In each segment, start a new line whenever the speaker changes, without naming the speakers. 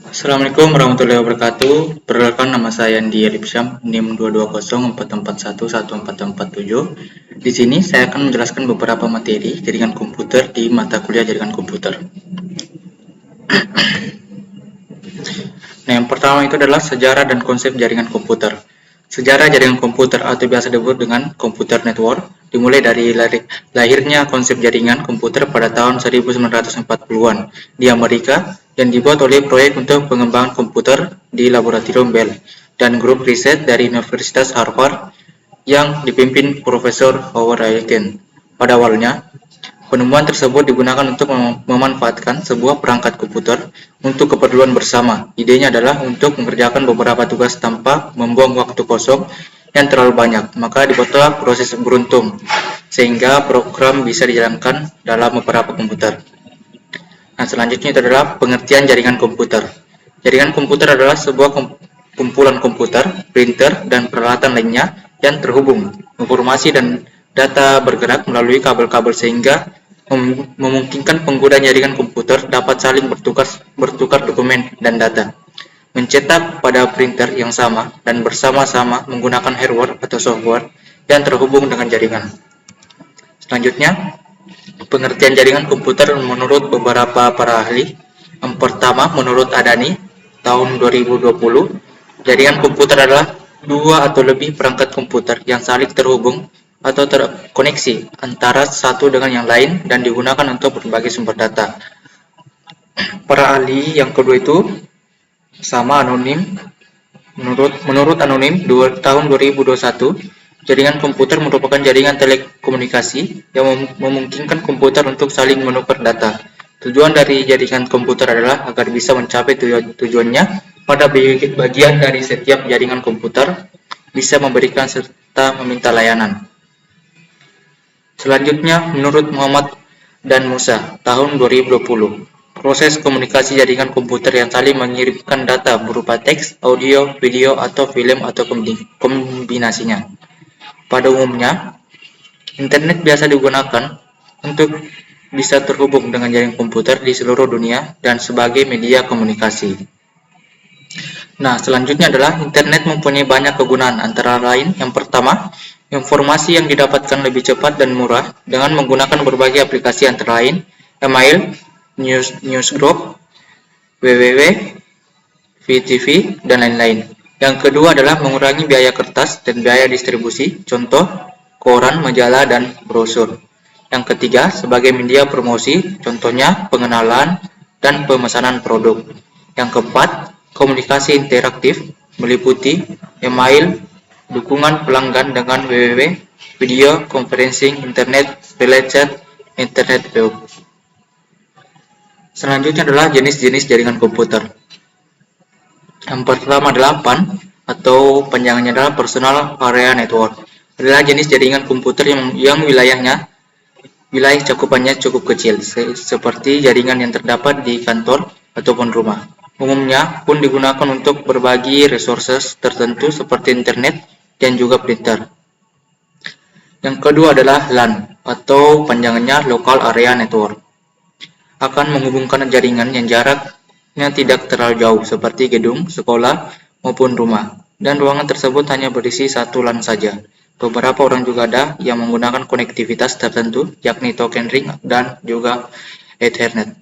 Assalamualaikum warahmatullahi wabarakatuh. Perkenalkan, nama saya Andi Arifsyam, NIM 22044114447. Di sini saya akan menjelaskan beberapa materi jaringan komputer di mata kuliah jaringan komputer. Nah, yang pertama itu adalah sejarah dan konsep jaringan komputer. Sejarah jaringan komputer atau biasa disebut dengan komputer network dimulai dari lahirnya konsep jaringan komputer pada tahun 1940-an di Amerika yang dibuat oleh proyek untuk pengembangan komputer di laboratorium Bell dan grup riset dari Universitas Harvard yang dipimpin Profesor Howard Aiken. Pada awalnya, penemuan tersebut digunakan untuk memanfaatkan sebuah perangkat komputer untuk keperluan bersama. Idenya adalah untuk mengerjakan beberapa tugas tanpa membuang waktu kosong yang terlalu banyak. Maka dibuatlah proses beruntung, sehingga program bisa dijalankan dalam beberapa komputer. Nah, selanjutnya itu adalah pengertian jaringan komputer. Jaringan komputer adalah sebuah kumpulan komputer, printer, dan peralatan lainnya yang terhubung. Informasi dan data bergerak melalui kabel-kabel sehingga memungkinkan pengguna jaringan komputer dapat saling bertukar dokumen dan data, mencetak pada printer yang sama dan bersama-sama menggunakan hardware atau software yang terhubung dengan jaringan. Selanjutnya, pengertian jaringan komputer menurut beberapa para ahli. Yang pertama, menurut Adani, tahun 2020, jaringan komputer adalah dua atau lebih perangkat komputer yang saling terhubung atau terkoneksi antara satu dengan yang lain dan digunakan untuk berbagai sumber data. Para ahli yang kedua itu sama anonim. Menurut anonim, tahun 2021, jaringan komputer merupakan jaringan telekomunikasi yang memungkinkan komputer untuk saling menukar data. Tujuan dari jaringan komputer adalah agar bisa mencapai tujuannya pada bagian dari setiap jaringan komputer bisa memberikan serta meminta layanan. Selanjutnya, menurut Muhammad dan Musa, tahun 2020, proses komunikasi jaringan komputer yang saling mengirimkan data berupa teks, audio, video, atau film atau kombinasinya. Pada umumnya, internet biasa digunakan untuk bisa terhubung dengan jaringan komputer di seluruh dunia dan sebagai media komunikasi. Nah, selanjutnya adalah internet mempunyai banyak kegunaan, antara lain yang pertama, informasi yang didapatkan lebih cepat dan murah dengan menggunakan berbagai aplikasi antara lain email, newsgroup, www, VTV, dan lain-lain. Yang kedua adalah mengurangi biaya kertas dan biaya distribusi, contoh koran, majalah, dan brosur. Yang ketiga, sebagai media promosi, contohnya pengenalan dan pemesanan produk. Yang keempat, komunikasi interaktif meliputi email, dukungan pelanggan dengan www, video conferencing, internet related, internet web. Selanjutnya adalah jenis-jenis jaringan komputer. Yang pertama adalah PAN atau panjangannya adalah Personal Area Network. Adalah jenis jaringan komputer yang wilayah cakupannya cukup kecil, seperti jaringan yang terdapat di kantor ataupun rumah. Umumnya pun digunakan untuk berbagi resources tertentu seperti internet dan juga printer. Yang kedua adalah LAN atau panjangannya Local Area Network. Akan menghubungkan jaringan yang jaraknya tidak terlalu jauh seperti gedung, sekolah, maupun rumah. Dan ruangan tersebut hanya berisi satu LAN saja. Beberapa orang juga ada yang menggunakan konektivitas tertentu, yakni token ring dan juga Ethernet.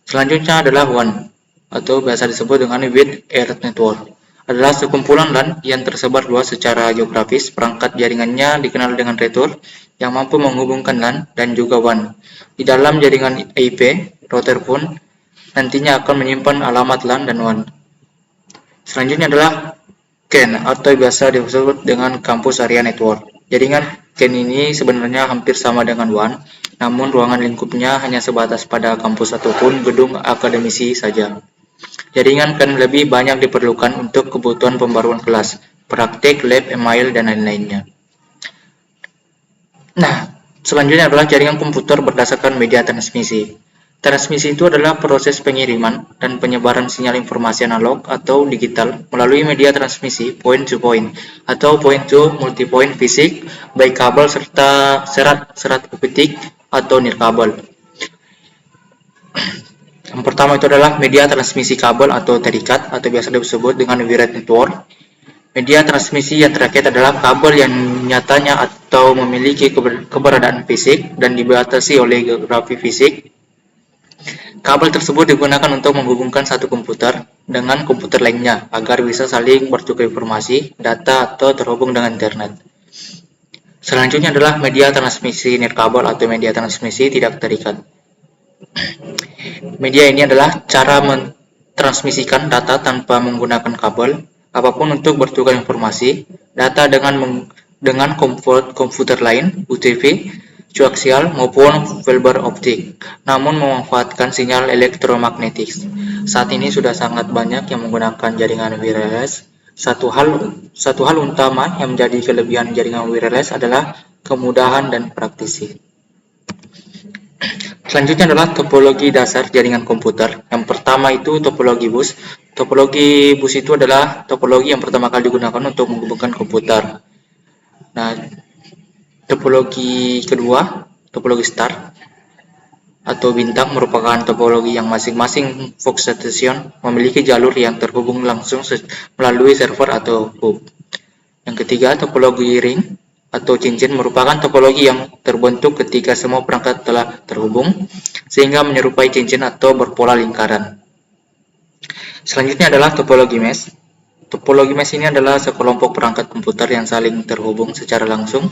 Selanjutnya adalah WAN atau biasa disebut dengan Wide Area Network. Adalah sekumpulan LAN yang tersebar luas secara geografis. Perangkat jaringannya dikenal dengan router yang mampu menghubungkan LAN dan juga WAN. Di dalam jaringan IP, router pun nantinya akan menyimpan alamat LAN dan WAN. Selanjutnya adalah CAN atau biasa disebut dengan Campus Area Network. Jaringan CAN ini sebenarnya hampir sama dengan WAN, namun ruangan lingkupnya hanya sebatas pada kampus ataupun gedung akademisi saja. Jaringan CAN lebih banyak diperlukan untuk kebutuhan pembaruan kelas, praktik, lab, email, dan lain-lainnya. Nah, selanjutnya adalah jaringan komputer berdasarkan media transmisi. Transmisi itu adalah proses pengiriman dan penyebaran sinyal informasi analog atau digital melalui media transmisi point to point atau point to multipoint fisik, baik kabel serta serat optik atau nirkabel. Yang pertama itu adalah media transmisi kabel atau terikat atau biasa disebut dengan wired network. Media transmisi yang terkait adalah kabel yang nyatanya atau memiliki keberadaan fisik dan dibatasi oleh geografi fisik. Kabel tersebut digunakan untuk menghubungkan satu komputer dengan komputer lainnya agar bisa saling bertukar informasi, data, atau terhubung dengan internet. Selanjutnya adalah media transmisi nirkabel atau media transmisi tidak terikat. Media ini adalah cara mentransmisikan data tanpa menggunakan kabel apapun untuk bertukar informasi, data dengan komputer lain, UTV, koaksial maupun fiber optik, namun memanfaatkan sinyal elektromagnetik. Saat ini sudah sangat banyak yang menggunakan jaringan wireless. Satu hal utama yang menjadi kelebihan jaringan wireless adalah kemudahan dan praktisi. Selanjutnya adalah topologi dasar jaringan komputer. Yang pertama itu topologi bus. Topologi bus itu adalah topologi yang pertama kali digunakan untuk menghubungkan komputer. Nah, topologi kedua, topologi star atau bintang merupakan topologi yang masing-masing Fox station memiliki jalur yang terhubung langsung melalui server atau hub. Yang ketiga, topologi ring atau cincin merupakan topologi yang terbentuk ketika semua perangkat telah terhubung sehingga menyerupai cincin atau berpola lingkaran. Selanjutnya adalah topologi mesh. Topologi mesh ini adalah sekelompok perangkat komputer yang saling terhubung secara langsung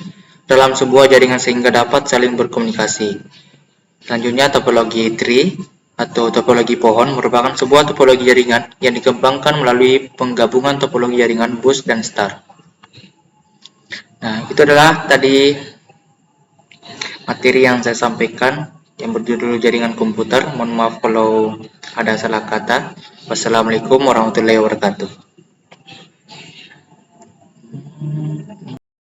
dalam sebuah jaringan sehingga dapat saling berkomunikasi. Selanjutnya topologi tree atau topologi pohon merupakan sebuah topologi jaringan yang dikembangkan melalui penggabungan topologi jaringan bus dan star. Nah, itu adalah tadi materi yang saya sampaikan yang berjudul jaringan komputer. Mohon maaf kalau ada salah kata. Wassalamualaikum warahmatullahi wabarakatuh.